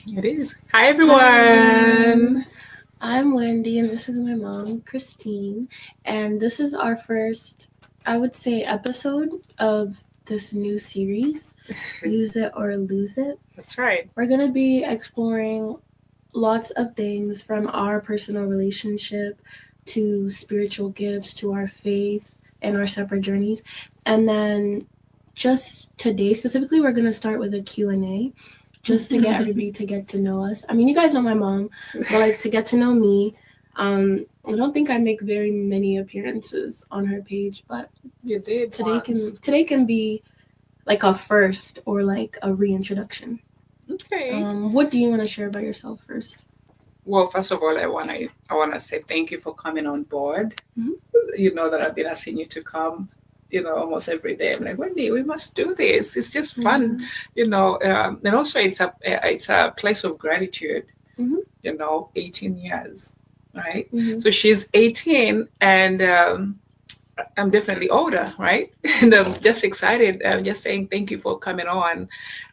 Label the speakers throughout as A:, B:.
A: It is. Hi,
B: Hi everyone.
A: everyone.
B: I'm Wendy and this is my mom, Christine. And this is our first, I would say, episode of this new series, Use It or Lose It.
A: That's right.
B: We're going to be exploring lots of things from our personal relationship to spiritual gifts to our faith and our separate journeys. And then just today specifically, we're going to start with a Q&A just to get everybody to get to know us. I mean, you guys know my mom, but like to get to know me. I don't think I make very many appearances on her page, but
A: You did
B: today can be like a first or like a reintroduction.
A: Okay.
B: What do you want to share about yourself first?
A: Well, first of all, I wanna say thank you for coming on board.
B: Mhm.
A: You know that I've been asking you to come. Almost every day. I'm like, Wendy, we must do this. It's just fun.
B: Mhm.
A: And also it's a place of gratitude.
B: Mhm.
A: 18 years, right?
B: Mhm.
A: So she's 18, and I'm definitely older, right? And I'm just excited. I'm just saying thank you for coming on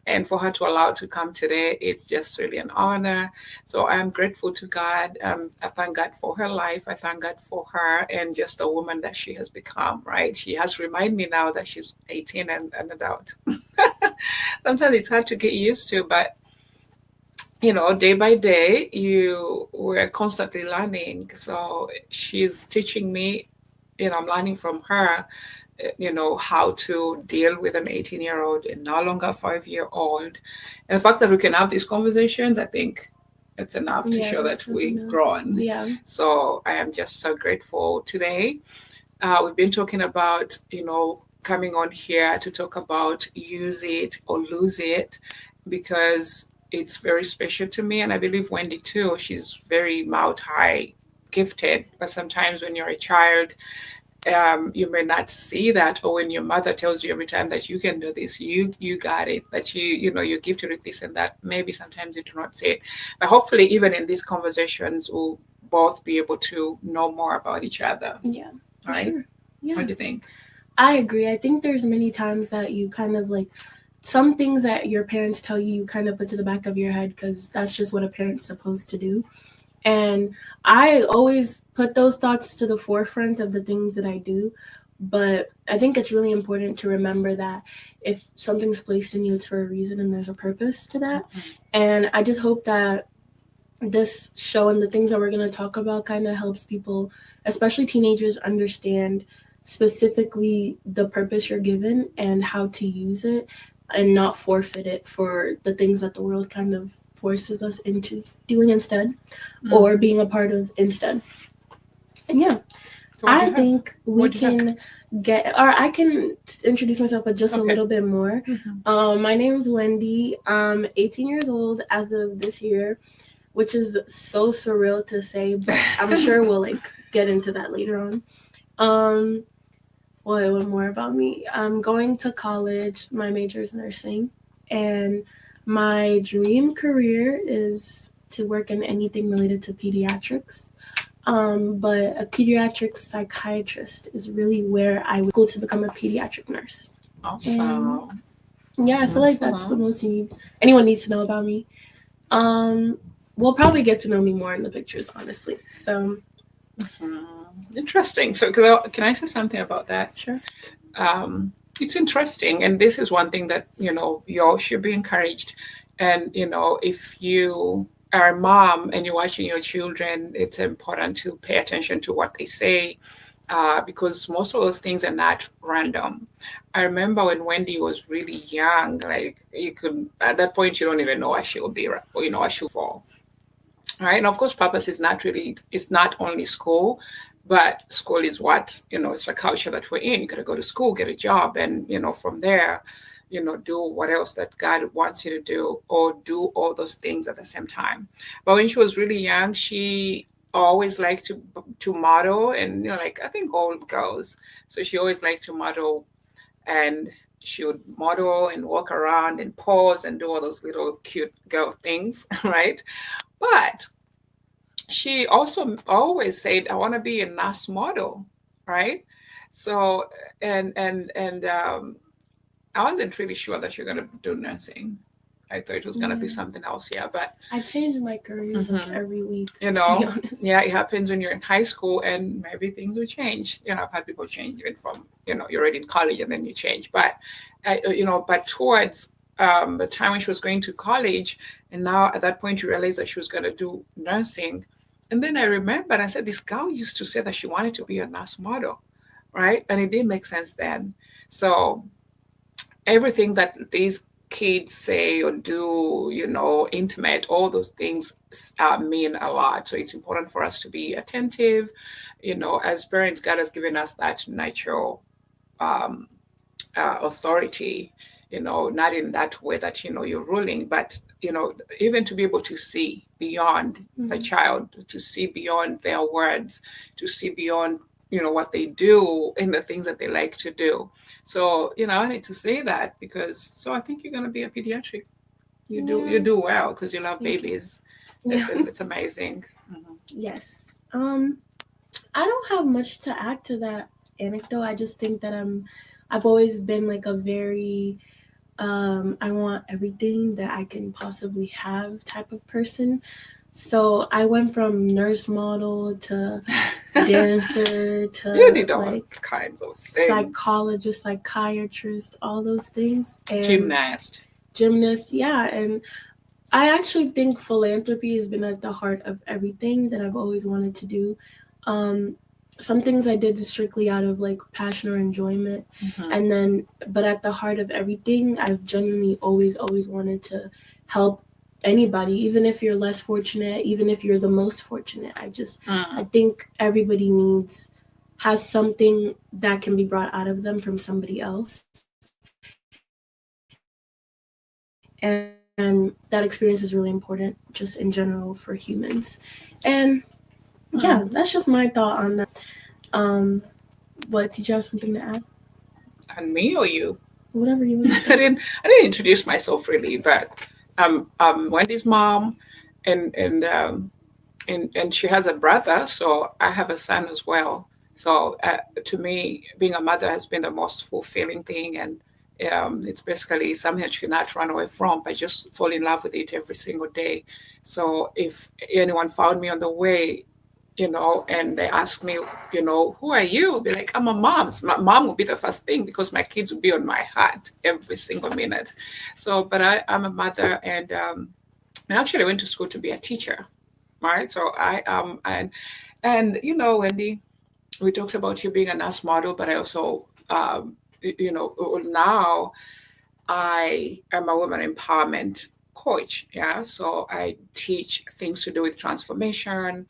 A: and for her to allow to come today. It's just really an honor. So I'm grateful to God. I thank God for her life. I thank God for her and just the woman that she has become, right? She has reminded me now that she's 18 and an adult. Sometimes it's hard to get used to, but day by day, you were constantly learning. So she's teaching me, I'm learning from her, how to deal with an 18-year-old and no longer a 5-year-old. And the fact that we can have these conversations, I think it's enough to
B: Yeah,
A: show that
B: that's
A: we've
B: enough.
A: grown.
B: Yeah.
A: So I am just so grateful today. We've been talking about, coming on here to talk about use it or lose it because it's very special to me. And I believe Wendy too, she's very multi gifted. But sometimes when you're a child, you may not see that, or when your mother tells you every time that you can do this, you got it, that you're gifted with this and that. Maybe sometimes you do not see it, but hopefully, even in these conversations, we'll both be able to know more about each other.
B: Yeah, for
A: Right?
B: sure.
A: What
B: Yeah.
A: do you think?
B: I agree. I think there's many times that you kind of like some things that your parents tell you, you kind of put to the back of your head because that's just what a parent's supposed to do. And I always put those thoughts to the forefront of the things that I do. But I think it's really important to remember that if something's placed in you, it's for a reason and there's a purpose to that. And I just hope that this show and the things that we're going to talk about kind of helps people, especially teenagers, understand specifically the purpose you're given and how to use it and not forfeit it for the things that the world kind of forces us into doing instead or
A: Mm.
B: being a part of instead. And yeah,
A: So what do
B: I
A: you have?
B: think we
A: What do you have?
B: can or I can introduce myself but just a
A: Okay.
B: little bit more. My name is Wendy. I'm 18 years old as of this year, which is so surreal to say, but I'm sure we'll like get into that later on. Um, what more about me? I'm going to college. My major is nursing, and my dream career is to work in anything related to pediatrics. But a pediatric psychiatrist is really where I would go to become a pediatric nurse. And
A: Awesome.
B: yeah, I feel like that's the
A: Awesome.
B: most anyone needs to know about me. Um, we'll probably get to know me more in the pictures, honestly. So
A: Interesting. So, can I say something about that?
B: sure.
A: Um, it's interesting, and this is one thing that you all should be encouraged. And if you are a mom and you're watching your children, it's important to pay attention to what they say, because most of those things are not random. I remember when Wendy was really young, like you could at that point you don't even know what she will be, or what she'll fall. Right. And of course, purpose is not really, it's not only school, but school is what, it's a culture that we're in. You got to go to school, get a job, and, from there, do what else that God wants you to do, or do all those things at the same time. But when she was really young, she always liked to model, and, like, I think all girls. So she always liked to model, and she would model and walk around and pose and do all those little cute girl things, right? But she also always said, "I want to be a nurse model," right? So, and I wasn't really sure that you're gonna do nursing. I thought it was gonna be
B: Yeah.
A: something else. Yeah, but
B: I change my careers like
A: mhm,
B: every week,
A: you
B: to be
A: know,
B: honest.
A: yeah, it happens when you're in high school, and maybe things will change. I've had people change even from you're already in college and then you change. But but towards the time when she was going to college, and now at that point you realize that she was gonna do nursing, and then I remembered I said this girl used to say that she wanted to be a nurse model, right? And it didn't make sense then. So everything that these kids say or do, intimate, all those things mean a lot. So it's important for us to be attentive. As parents, God has given us that natural um, authority, not in that way that, you're ruling, but, even to be able to see beyond the
B: Mm-hmm.
A: child, to see beyond their words, to see beyond, what they do and the things that they like to do. So, I need to say that because, so I think you're going to be a pediatric. You
B: Yeah.
A: do well because you love
B: Thank you.
A: babies.
B: Yeah.
A: And it's amazing. Mhm.
B: Yes. I don't have much to add to that anecdote. I just think that I've always been like a very I want everything that I can possibly have type of person. So I went from nurse model to dancer
A: You
B: to
A: did all
B: like
A: kinds of things.
B: psychologist, psychiatrist, all those things, and
A: Gymnast.
B: gymnast. Yeah, and I actually think philanthropy has been at the heart of everything that I've always wanted to do. Um, some things I did strictly out of like passion or enjoyment,
A: Mhm.
B: and then, but at the heart of everything, I've genuinely always wanted to help anybody, even if you're less fortunate, even if you're the most fortunate. I
A: Mm.
B: think everybody needs has something that can be brought out of them from somebody else, and that experience is really important just in general for humans. And yeah, that's just my thought on that.
A: Mm.
B: What did you have something to add?
A: And me or you?
B: Whatever you want to say.
A: I didn't introduce myself really, but I'm Wendy's mom, and and she has a brother, so I have a son as well. So to me, being a mother has been the most fulfilling thing, and it's basically something that you cannot run away from, but just fall in love with it every single day. So if anyone found me on the way, and they ask me, who are you? I'll be like, I'm a mom. So my mom will be the first thing because my kids will be on my heart every single minute. So, but I'm a mother, and I actually went to school to be a teacher, right? So and Wendy, we talked about you being a nurse model, but I also, now I am a women empowerment coach. Yeah. So I teach things to do with transformation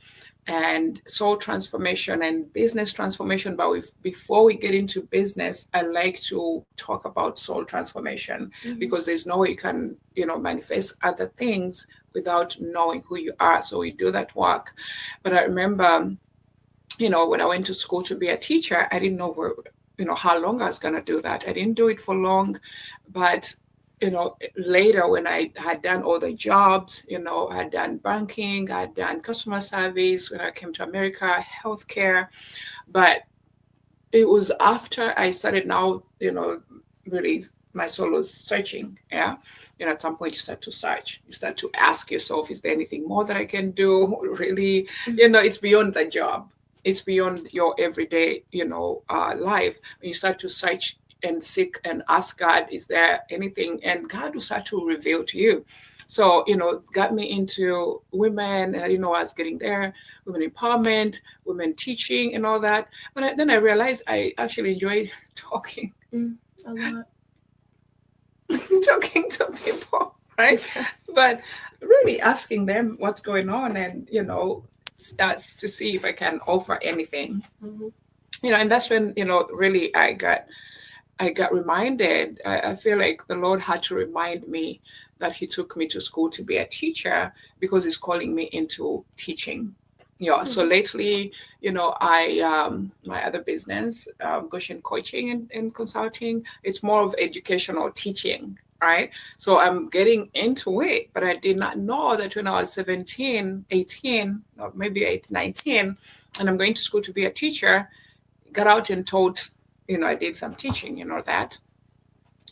A: and soul transformation and business transformation. But before we get into business, I like to talk about soul transformation
B: Mm-hmm.
A: because there's no way you can, manifest other things without knowing who you are. So we do that work. But I remember, when I went to school to be a teacher, I didn't know how long I was going to do that. I didn't do it for long, but later when I had done all the jobs, I had done banking, I had done customer service when I came to America, healthcare, but it was after I started now, really my soul was searching. Yeah. At some point you start to search. You start to ask yourself, is there anything more that I can do? Really, it's beyond the job. It's beyond your everyday, life. When you start to search and seek and ask God, is there anything? And God will start to reveal to you. So, got me into women, and I didn't know I was getting there, women empowerment, women teaching, and all that. But then I realized I actually enjoy talking,
B: A lot.
A: talking to people, right?
B: Yeah.
A: But really asking them what's going on, and starts to see if I can offer anything.
B: Mm-hmm.
A: And that's when really I got reminded. I feel like the Lord had to remind me that He took me to school to be a teacher because He's calling me into teaching. Yeah. So
B: Mm-hmm.
A: lately, I my other business, Goshen Coaching and Consulting. It's more of educational teaching, right? So I'm getting into it, but I did not know that when I was 17, 18, or maybe 19, and I'm going to school to be a teacher, got out and taught, I did some teaching, that.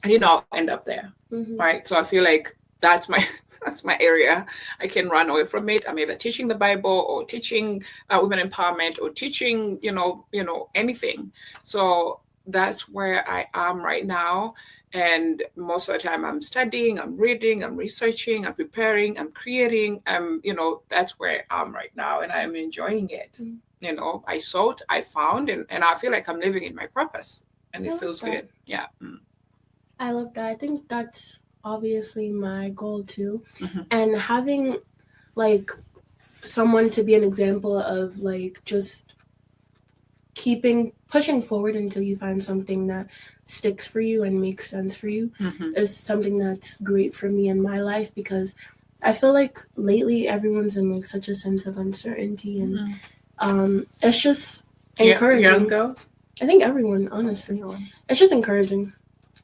A: I didn't know I'll end up there.
B: Mm-hmm.
A: Right. So I feel like that's my that's my area. I can run away from it. I'm either teaching the Bible or teaching women empowerment or teaching, anything. So that's where I am right now. And most of the time I'm studying, I'm reading, I'm researching, I'm preparing, I'm creating. That's where I am right now, and I'm enjoying it.
B: Mm.
A: I sought, I found, and I feel like I'm living in my purpose, and
B: I
A: it
B: love
A: feels
B: that.
A: good. Yeah.
B: I love that. I think that's obviously my goal too.
A: Mm-hmm.
B: And having like someone to be an example of like just keeping pushing forward until you find something that sticks for you and makes sense for you
A: Mm-hmm.
B: is something that's great for me in my life, because I feel like lately everyone's in like such a sense of uncertainty, and
A: Mm-hmm.
B: it's just
A: Yeah, young
B: encouraging.
A: girls.
B: I think everyone, honestly,
A: Everyone.
B: it's just encouraging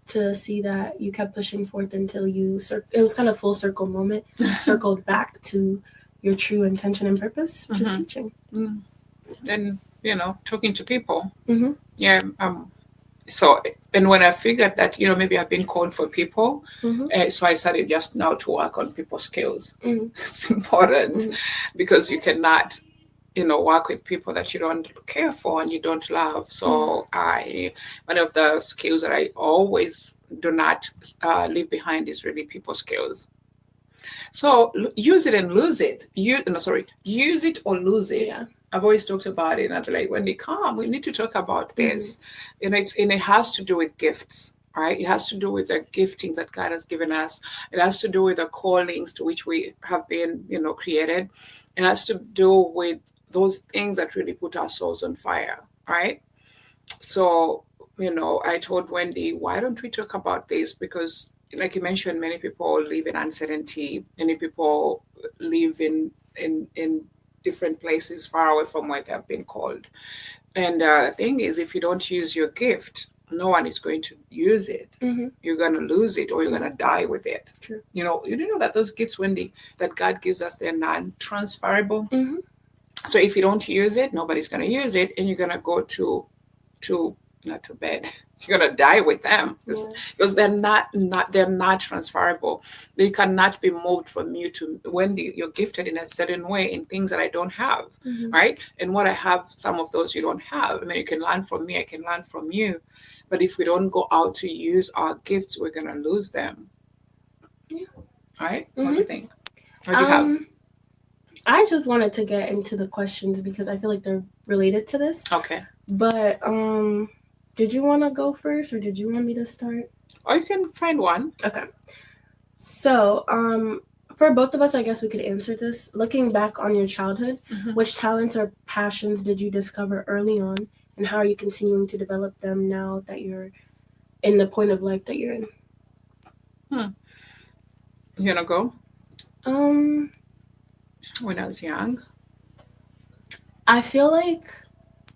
B: to see that you kept pushing forth until it was kind of full circle moment, circled back to your true intention and purpose, which is
A: Mm-hmm.
B: teaching.
A: Mm. And talking to people.
B: Mm-hmm.
A: Yeah. So, and when I figured that maybe I've been called for people,
B: Mm-hmm.
A: so I started just now to work on people skills.
B: Mm-hmm.
A: It's important
B: Mm-hmm.
A: because you cannot work with people that you don't care for and you don't love. So one of the skills that I always do not leave behind is really people skills. So use it and lose it. Use it or lose it.
B: Yeah.
A: I've always talked about it, and I'll be like, when they come, we need to talk about
B: Mm-hmm.
A: this. And it has to do with gifts, right? It has to do with the giftings that God has given us. It has to do with the callings to which we have been, created. It has to do with those things that really put our souls on fire, right? So, I told Wendy, why don't we talk about this? Because, like you mentioned, many people live in uncertainty. Many people live in different places far away from where they've been called. And the thing is, if you don't use your gift, no one is going to use it.
B: Mm-hmm.
A: You're going to lose it, or you're going to die with it.
B: True.
A: You do know that those gifts, Wendy, that God gives us, they're non-transferable.
B: Mm-hmm.
A: So if you don't use it, nobody's going to use it, and you're going to go to not to bed. You're gonna die with them because they're not transferable. They cannot be moved from you to when you're gifted in a certain way in things that I don't have,
B: Mm-hmm.
A: right? And what I have, some of those you don't have. I mean, you can learn from me, I can learn from you, but if we don't go out to use our gifts, we're gonna lose them.
B: Yeah.
A: Right?
B: Mm-hmm.
A: What do you think? What do you have?
B: I just wanted to get into the questions because I feel like they're related to this.
A: Okay.
B: But did you want to go first, or did you want me to start?
A: Or you can find one.
B: Okay. So, for both of us, I guess we could answer this. Looking back on your childhood, which talents or passions did you discover early on, and how are you continuing to develop them now that you're in the point of life that you're in?
A: You gonna go?
B: Um,
A: When I was young.
B: I feel like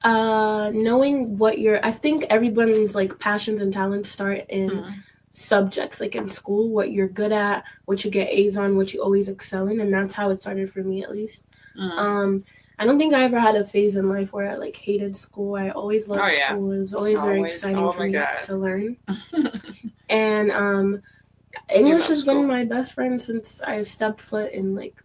B: knowing what I think everyone's like passions and talents start in subjects, like in school, what you're good at, what you get A's on, what you always excel in, and that's how it started for me, at least. I don't think I ever had a phase in life where I like hated school. I always loved school. It was always very exciting for me to learn. And English has been my best friend since I stepped foot in like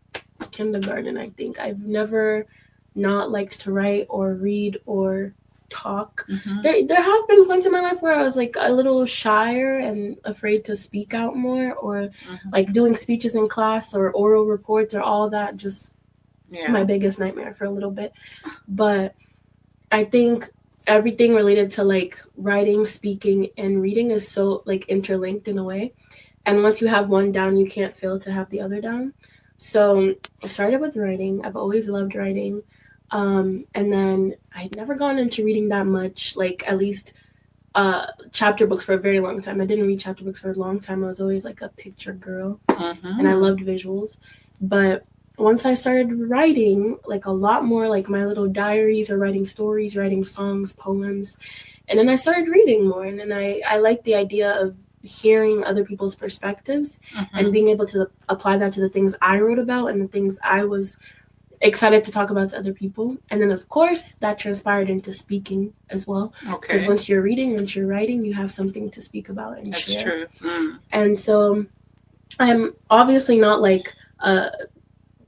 B: kindergarten. I think I've never not liked to write or read or talk. There have been points in my life where I was like a little shyer and afraid to speak out more, or like doing speeches in class or oral reports or all that, just my biggest nightmare for a little bit. But I think everything related to like writing, speaking, and reading is so like interlinked in a way. And once you have one down, you can't fail to have the other down. So I started with writing. I've always loved writing. And then I'd never gone into reading that much, like at least chapter books for a very long time. I didn't read chapter books for a long time. I was always like a picture girl, and I loved visuals. But once I started writing, like a lot more, like my little diaries or writing stories, writing songs, poems, and then I started reading more. And then I liked the idea of hearing other people's perspectives and being able to apply that to the things I wrote about and the things I was excited to talk about to other people. And then of course that transpired into speaking as well, because once you're reading, once you're writing, you have something to speak about and share.
A: That's true.
B: And so I'm obviously not like a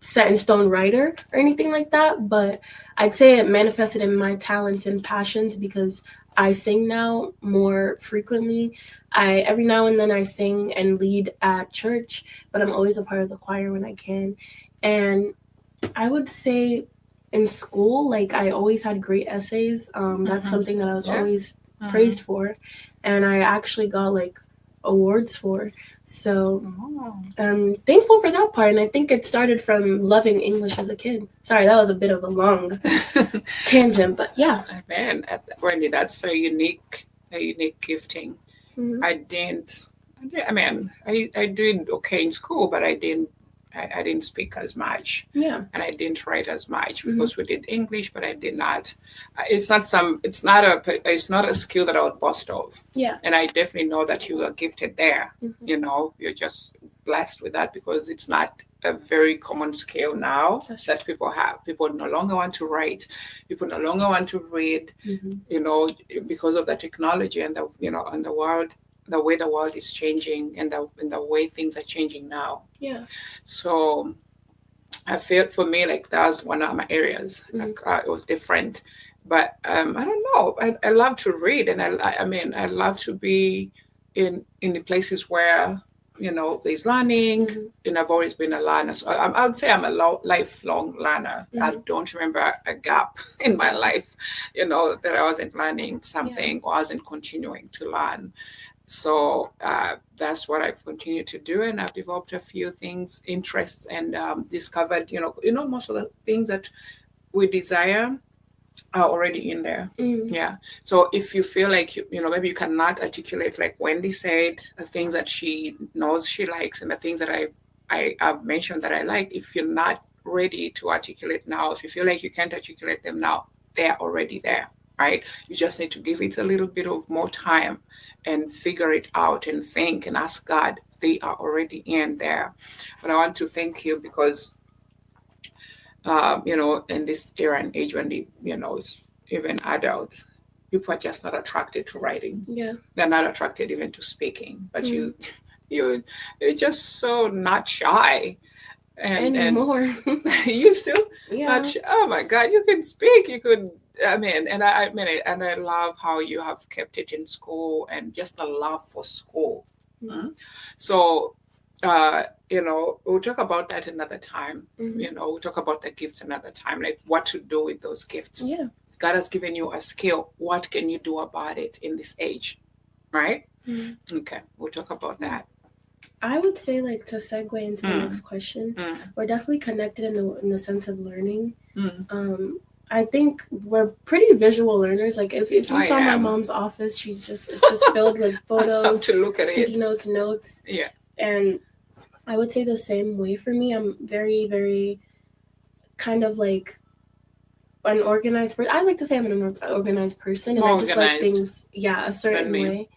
B: set in stone writer or anything like that, but I'd say it manifested in my talents and passions because I sing now more frequently. I every now and then I sing and lead at church, but I'm always a part of the choir when I can. And I would say in school, like I always had great essays. That's
A: Mm-hmm.
B: something that I was
A: Yeah.
B: always
A: Mm-hmm.
B: praised for, and I actually got like awards for. So
A: Oh.
B: I'm thankful for that part, and I think it started from loving English as a kid. Sorry, that was a bit of a long tangent, but yeah.
A: Man, Wendy, that's a unique gifting.
B: Mm-hmm.
A: I didn't. I mean, I did okay in school, but I didn't speak as much,
B: Yeah.
A: and I didn't write as much. Of
B: Mm-hmm.
A: course, we did English, but I did not. It's not some. It's not a skill that I would boast of.
B: Yeah.
A: And I definitely know that you are gifted there.
B: Mm-hmm.
A: You're just blessed with that because it's not a very common skill now
B: That's
A: that people have. People no longer want to write. People no longer want to read.
B: true. Mm-hmm.
A: You know, because of the technology and the world, the way the world is changing and the way things are changing now.
B: Yeah.
A: So I felt for me like that was one of my areas.
B: Mm-hmm.
A: Like it was different, but I don't know. I love to read, and I mean I love to be in the places where there's learning.
B: Mm-hmm.
A: And I've always been a learner. So I would say I'm a lifelong learner. I
B: Mm-hmm.
A: don't remember a gap in my life, that I wasn't learning
B: Yeah.
A: something or I wasn't continuing to learn. So that's what I've continued to do, and I've developed a few things, interests, and discovered, most of the things that we desire are already in there.
B: Mm-hmm.
A: Yeah. So if you feel like maybe you cannot articulate, like Wendy said, the things that she knows she likes and the things that I have mentioned that I like, if you're not ready to articulate now, if you feel like you can't articulate them now, they're already there, right? You just need to give it a little bit of more time and figure it out and think and ask God. They are already in there. But I want to thank you because in this era and age when even adults, people are just not attracted to writing.
B: Yeah.
A: They're not attracted even to speaking. But
B: Mm-hmm.
A: you, you're just so not shy, and
B: Anymore.
A: you used to.
B: Yeah.
A: But oh my God, you can speak. You could. I mean, and I mean it, and I love how you have kept it in school and just the love for school.
B: Mm-hmm.
A: Mm. So, uh, we'll talk about that another time.
B: Mm-hmm.
A: We'll talk about the gifts another time, like what to do with those gifts.
B: Yeah.
A: God has given you a skill. What can you do about it in this age? Right?
B: Mm-hmm.
A: Okay, we'll talk about that.
B: I would say, like, to segue into the
A: Mm,
B: next question,
A: mm,
B: we're definitely connected in the sense of learning.
A: mm.
B: I think we're pretty visual learners. Like, if you
A: I
B: saw my
A: am.
B: mom's office, it's just filled with
A: I love
B: photos,
A: to look at
B: sticky
A: it.
B: notes,
A: Yeah.
B: and I would say the same way for me. I'm very, very kind of like an organized person. I like to say I'm an organized person, and
A: More
B: I just like
A: organized
B: things, yeah, a
A: than
B: certain
A: me.
B: way.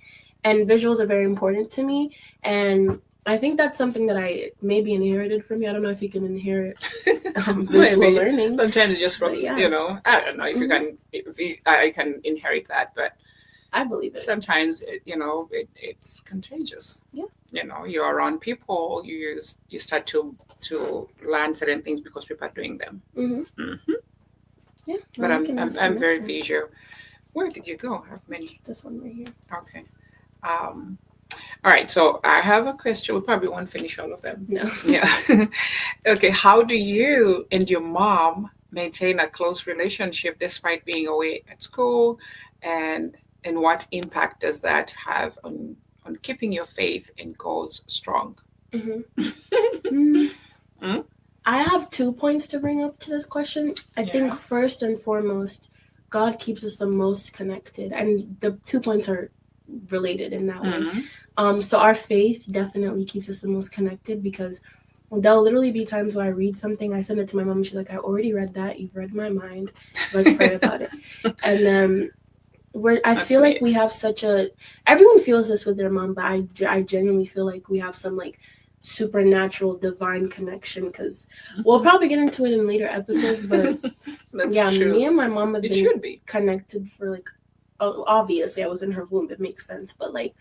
B: And visuals are very important to me, and I think that's something that I maybe inherited from me. I don't know if you can inherit visual
A: Maybe
B: learning,
A: sometimes it's just from
B: but yeah,
A: I don't know if you
B: hmm
A: can if I can inherit that, but
B: I believe it.
A: sometimes it's contagious.
B: Yeah.
A: You're around people, you start to learn certain things because people are doing them.
B: Mm-hmm.
A: Hmm.
B: Yeah,
A: But
B: well, we
A: I'm
B: can
A: I'm,
B: ask the
A: I'm very
B: next one.
A: visual. Where did you go? I have many.
B: This one right here.
A: Okay. Um, all right. So I have a question. We probably won't finish all of them.
B: No.
A: Yeah. Okay. How do you and your mom maintain a close relationship despite being away at school, and and what impact does that have on keeping your faith and goals strong?
B: Mm-hmm. Mm,
A: Mm?
B: I have 2 points to bring up to this question. I think
A: Yeah.
B: first and foremost, God keeps us the most connected, and the 2 points are related in that way.
A: Mm-hmm.
B: So our faith definitely keeps us the most connected because there'll literally be times where I read something, I send it to my mom, and she's like, "I already read that. You've read my mind. Let's pray about it." And I
A: That's
B: feel like we
A: neat.
B: have such a. Everyone feels this with their mom, but I genuinely feel like we have some like supernatural divine connection because we'll
A: Mhm.
B: probably get into it in later episodes, but
A: That's
B: yeah,
A: true.
B: me and my mom have
A: It
B: been
A: should be.
B: connected for like obviously I was in her womb, it makes sense, but like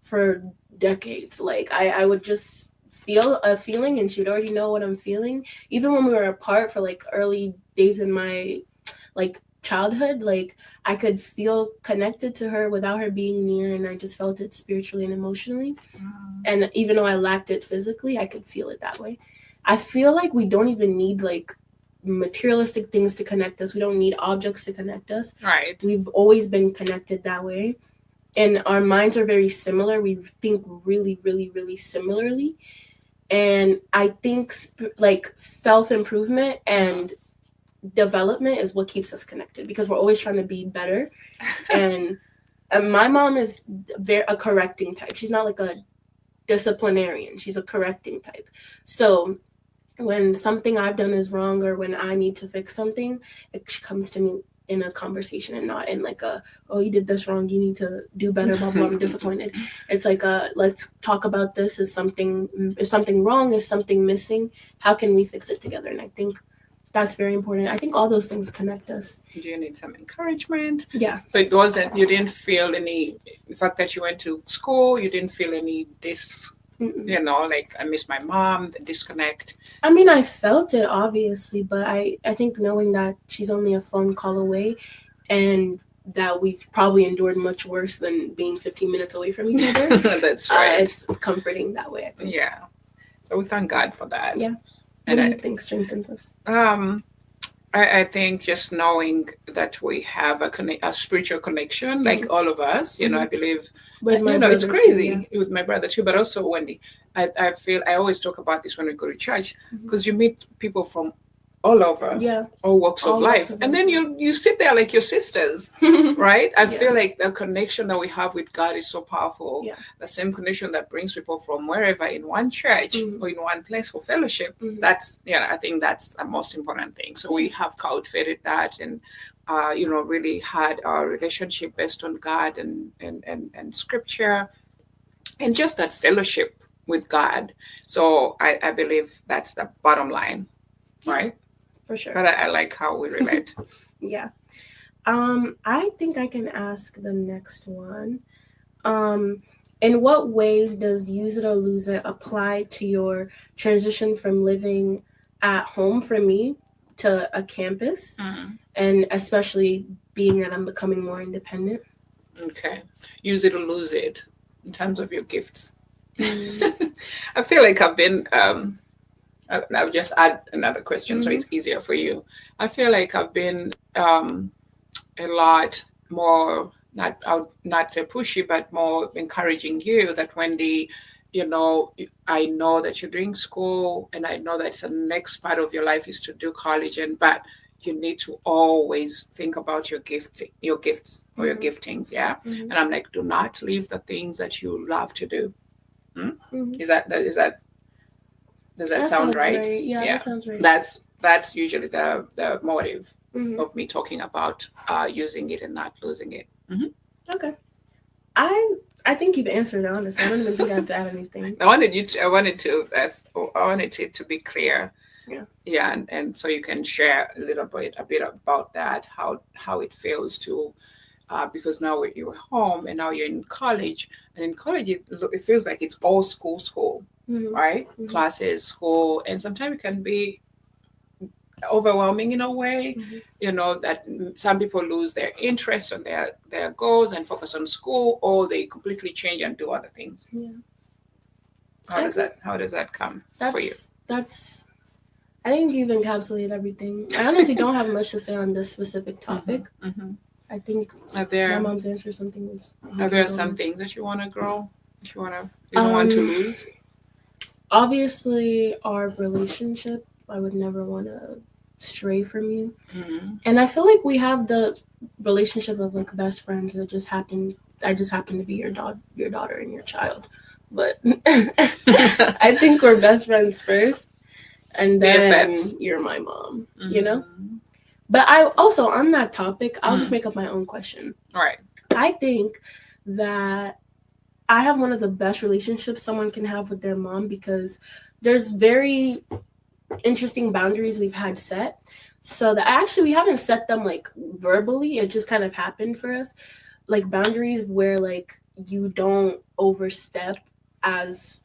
B: for decades. Like I would just feel a feeling and she would already know what I'm feeling. Even when we were apart for like early days in my like childhood, like I could feel connected to her without her being near, and I just felt it spiritually and emotionally.
A: Mm.
B: And even though I lacked it physically, I could feel it that way. I feel like we don't even need like materialistic things to connect us. We don't need objects to connect us.
A: Right.
B: We've always been connected that way. And our minds are very similar. We think really, really, really similarly. And I think like self improvement and development is what keeps us connected because we're always trying to be better. And my mom is very a correcting type. She's not like a disciplinarian. She's a correcting type. So when something I've done is wrong or when I need to fix something, it comes to me in a conversation and not in like a, oh, you did this wrong, you need to do better, blah blah, I'm disappointed. It's like a, let's talk about this. Is something wrong? Is something missing? How can we fix it together? And I think that's very important. I think all those things connect us.
A: Do you need some encouragement?
B: Yeah.
A: So it wasn't, you didn't feel any, the fact that you went to school, you didn't feel any like I miss my mom, the disconnect.
B: I mean, I felt it obviously, but I think knowing that she's only a phone call away and that we've probably endured much worse than being 15 minutes away from each other.
A: That's right.
B: It's comforting that way, I think.
A: Yeah. So we thank God for that.
B: Yeah. What do you think strengthens us?
A: I think just knowing that we have a spiritual connection, like all of us, I believe,
B: With my
A: it's
B: brother
A: crazy
B: too,
A: with my brother too, but also Wendy. I feel I always talk about this when we go to church because you meet people from all over, all walks of life, and then you sit there like your sisters, right? I feel like the connection that we have with God is so powerful. The same connection that brings people from wherever in one church or in one place for fellowship. That's I think that's the most important thing. So we have cultivated that and really had our relationship based on God and scripture and just that fellowship with God. So I believe that's the bottom line, right?
B: For sure.
A: But I like how we relate.
B: Yeah. I think I can ask the next one. In what ways does use it or lose it apply to your transition from living at home for me to a campus, and especially being that I'm becoming more independent?
A: Okay. Use it or lose it in terms of your gifts. I feel like I've been I'll just add another question so it's easier for you. I feel like I've been a lot more, I'll not say pushy, but more encouraging you that Wendy, I know that you're doing school and I know that the next part of your life is to do college, but you need to always think about your gifts or your giftings. Yeah. And I'm like, do not leave the things that you love to do. Does that sound right?
B: Yeah, that sounds right.
A: That's usually the motive of me talking about using it and not losing it.
B: Okay. I think you've answered it, honestly. I don't even think I have to add anything.
A: I wanted it to be clear. Yeah, and so you can share a bit about that, how it feels to because now you're home and now you're in college, and in college it feels like it's all school. Right? Classes, school, and sometimes it can be overwhelming in a way, that some people lose their interest on their goals and focus on school, or they completely change and do other things. How does that come for you?
B: I think you've encapsulated everything. I honestly don't have much to say on this specific topic. I think my mom's answer something was.
A: Are there some things that you want to grow? You don't want to lose?
B: Obviously, our relationship, I would never want to stray from you. And I feel like we have the relationship of like best friends that I just happen to be your daughter and your child. But I think we're best friends first, and then you're my mom, But I also, on that topic, I'll just make up my own question.
A: All right.
B: I think that I have one of the best relationships someone can have with their mom because there's very interesting boundaries we've had set. So that actually we haven't set them like verbally. It just kind of happened for us. Like boundaries where like you don't overstep as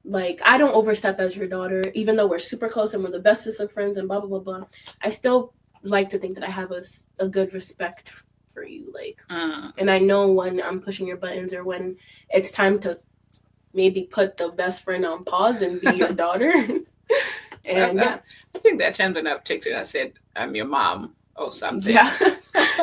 B: like I don't overstep as your daughter, even though we're super close and we're the bestest of friends and blah blah blah blah. I still like to think that I have a good respect for you, like, and I know when I'm pushing your buttons or when it's time to maybe put the best friend on pause and be your daughter. And yeah,
A: I think that time when I've texted, I said, "I'm your mom" or something.
B: yeah.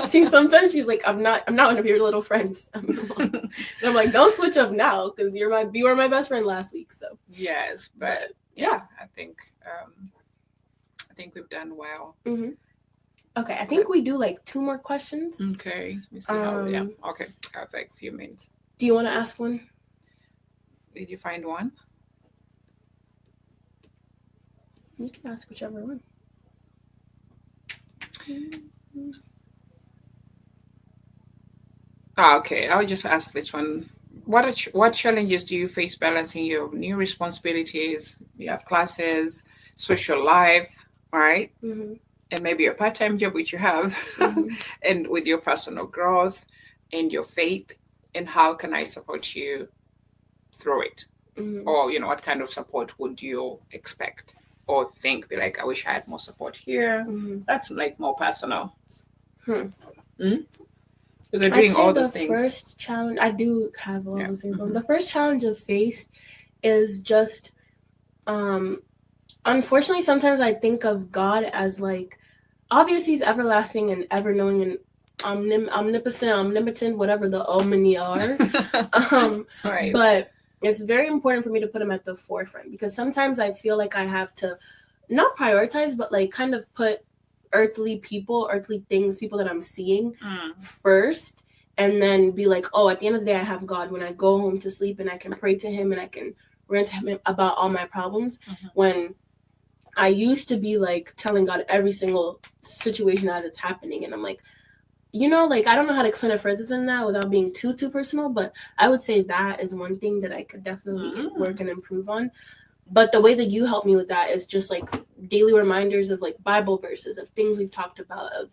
B: She's like, I'm not one of your little friends. I'm your mom. And I'm like, don't switch up now because you were my best friend last week. So
A: yes, but yeah, I think we've done well.
B: Mm-hmm. Okay, I think we do like 2 more questions.
A: Okay, let me see how. Yeah, okay, I have like a few minutes.
B: Do you want to ask one?
A: Did you find one?
B: You can ask whichever one.
A: Okay, I'll just ask this one. What challenges do you face balancing your new responsibilities? You have classes, social life, right?
B: Mm-hmm.
A: And maybe a part-time job which you have, and with your personal growth and your faith. And how can I support you through it? Or what kind of support would you expect or think? Be like, I wish I had more support here. That's like more personal. Because they're doing all those things.
B: First challenge, I do have all those things. The first challenge I've faced is just, unfortunately, sometimes I think of God as like, obviously He's everlasting and ever knowing and omnipotent, whatever the omni are. Right. But it's very important for me to put Him at the forefront because sometimes I feel like I have to not prioritize, but like kind of put earthly people, earthly things, people that I'm seeing first, and then be like, oh, at the end of the day, I have God. When I go home to sleep and I can pray to Him and I can rant to Him about all my problems. When I used to be like telling God every single situation as it's happening, and I'm like, like I don't know how to explain it further than that without being too personal, but I would say that is one thing that I could definitely work and improve on. But the way that you help me with that is just like daily reminders of like Bible verses, of things we've talked about, of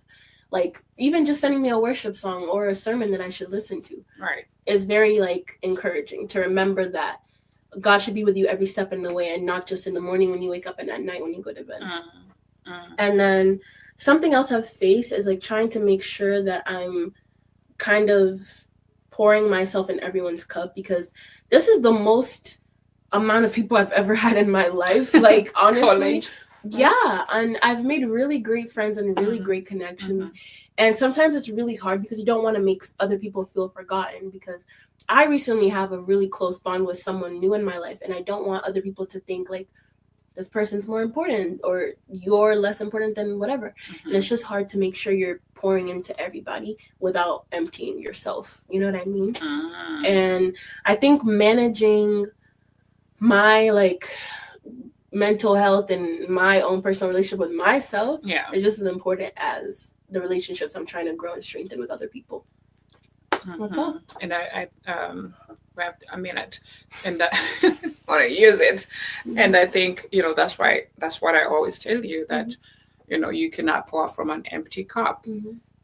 B: like even just sending me a worship song or a sermon that I should listen to.
A: Right.
B: Is very like encouraging to remember that God should be with you every step in the way and not just in the morning when you wake up and at night when you go to bed. And then something else I've faced is like trying to make sure that I'm kind of pouring myself in everyone's cup because this is the most amount of people I've ever had in my life. Like honestly, yeah. And I've made really great friends and really great connections. And sometimes it's really hard because you don't want to make other people feel forgotten because I recently have a really close bond with someone new in my life. And I don't want other people to think like this person's more important or you're less important than whatever. And it's just hard to make sure you're pouring into everybody without emptying yourself. You know what I mean? And I think managing my like mental health and my own personal relationship with myself is just as important as the relationships I'm trying to grow and strengthen with other people. That's all.
A: And I a minute, and I want to use it. And I think that's what I always tell you that you cannot pour from an empty cup.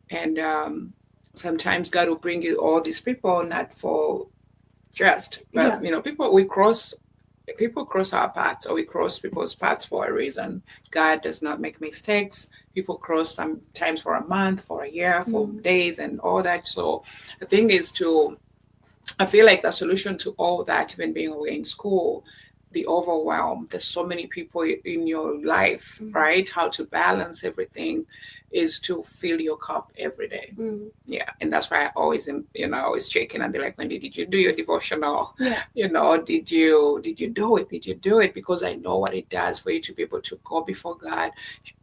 A: And sometimes God will bring you all these people not for just, but people cross our paths, or we cross people's paths for a reason. God does not make mistakes. People cross sometimes for a month, for a year, for days, and all that. So the thing is I feel like the solution to all that, even being away in school, the overwhelm, there's so many people in your life, right? How to balance everything is to fill your cup every day. Yeah. And that's why I always am, always checking and be like, Wendy, did you do your devotional?
B: Yeah.
A: Did you do it? Did you do it? Because I know what it does for you to be able to go before God,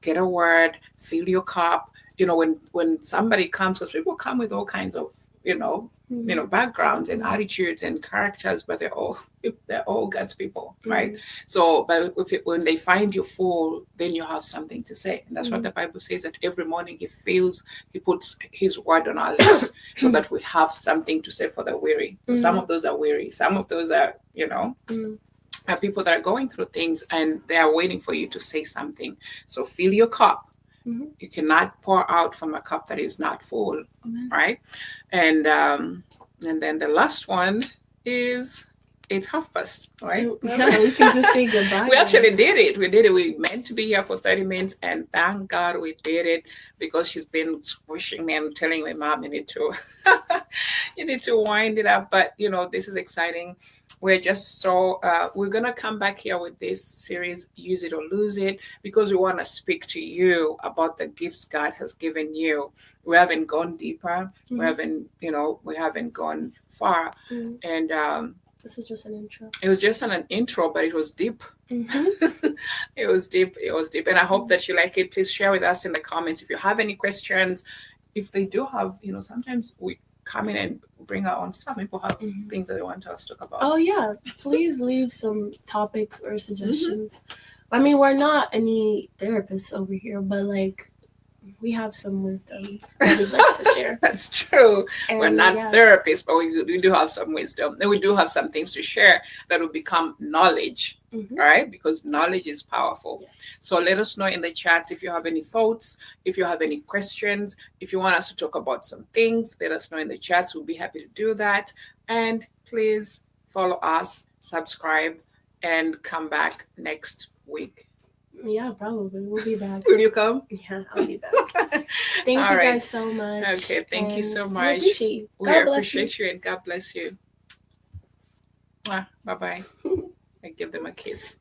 A: get a word, fill your cup. When somebody comes, because people come with all kinds of, backgrounds and attitudes and characters, but they're all God's people, right? So, but when they find you full, then you have something to say, and that's what the Bible says, that every morning He puts His word on our lips, so that we have something to say for the weary. Some of those are weary. Some of those are, are people that are going through things, and they are waiting for you to say something. So fill your cup. You cannot pour out from a cup that is not full, right? And then the last one is it's 1:30, right?
B: Yeah, we can just say goodbye.
A: We actually did it. We did it. We meant to be here for 30 minutes, and thank God we did it, because she's been squishing me and telling me, Mom, you need to, you need to wind it up. But this is exciting. We're just so we're gonna come back here with this series, Use It or Lose It, because we want to speak to you about the gifts God has given you. We haven't gone deeper.
B: Mm-hmm.
A: We haven't gone far,
B: Mm-hmm.
A: and
B: this is just an intro.
A: it was just an intro, but it was deep.
B: Mm-hmm.
A: It was deep. It was deep. And I hope that you like it. Please share with us in the comments if you have any questions. If they do have, sometimes we come in and bring our own stuff. People have things that they want us to talk about.
B: Oh, yeah. Please leave some topics or suggestions. I mean, we're not any therapists over here, but we have some wisdom that we'd like to share.
A: That's true.
B: And
A: we're not therapists, but we do have some wisdom. And we do have some things to share that will become knowledge, right? Because knowledge is powerful. Yeah. So let us know in the chats if you have any thoughts, if you have any questions, if you want us to talk about some things, let us know in the chats. We'll be happy to do that. And please follow us, subscribe, and come back next week.
B: Yeah, probably. We'll be back.
A: Will you come?
B: Yeah, I'll be back. Thank you guys so much.
A: Okay, thank you so much.
B: We
A: appreciate you and God bless you. Bye-bye. I give them a kiss.